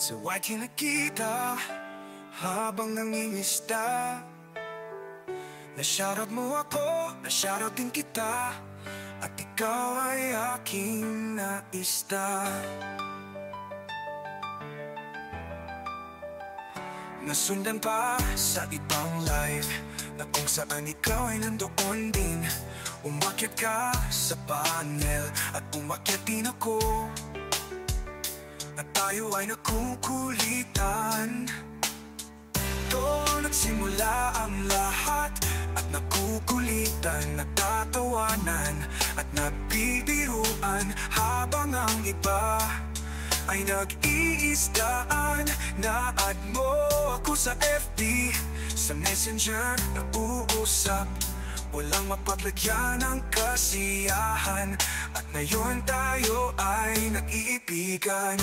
Sa white kinakita habang nangingista. Na-shoutout mo ako, na-shoutout din kita, at ikaw ay aking naista. Nasundan pa sa ibang live na kung saan ikaw ay nandoon din. Umakyat ka sa panel at umakyat din ako, at tayo ay nakukulitan. Doon nagsimula ang lahat, at nakukulitan, nagtatawanan at nagbibiruan, habang ang iba ay nag-iisdaan. Na-add mo ako sa FB, sa Messenger nag-uusap, walang mapaglagyan ng kasiyahan, at ngayon tayo ay nag-iibigan.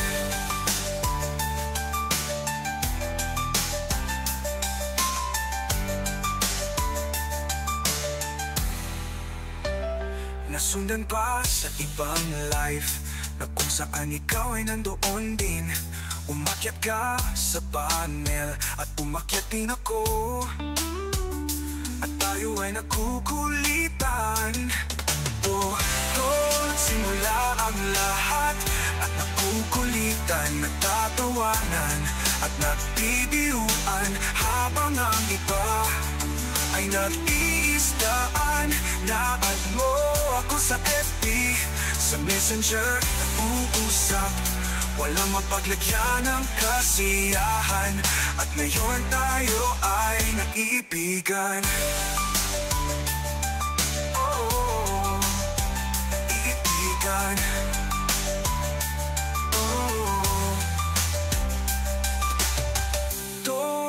Nasundan pa sa ibang live na kung saan ikaw ay nandoon din. Umakyat ka sa panel at umakyat din ako, at tayo ay nakukulitan. Doon nagsimula ang lahat, at nakukulitan, nagtatawanan at nagbibiruan, habang ang iba ay nag-iisdaan. Na-add mo ako sa FB, sa Messenger nag-uusap, walang mapaglagyan ng kasiyahan, at ngayon tayo ay nag-iibigan. Oh, iibigan.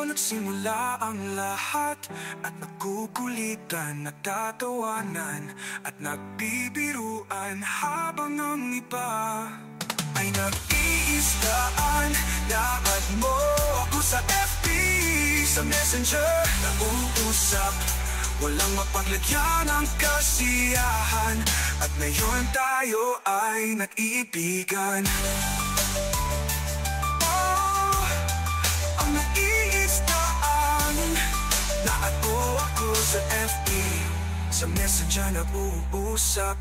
Nagsimula ang lahat, at nakukulitan, nagtatawanan at nagbibiruan, habang ang iba ay nag-iisdaan. Na-add mo ako sa FB, sa Messenger nag-uusap, walang mapaglagyan ng kasiyahan, at ngayon tayo ay nag-iibigan. Na-add mo ako sa FB, sa Messenger nag-uusap,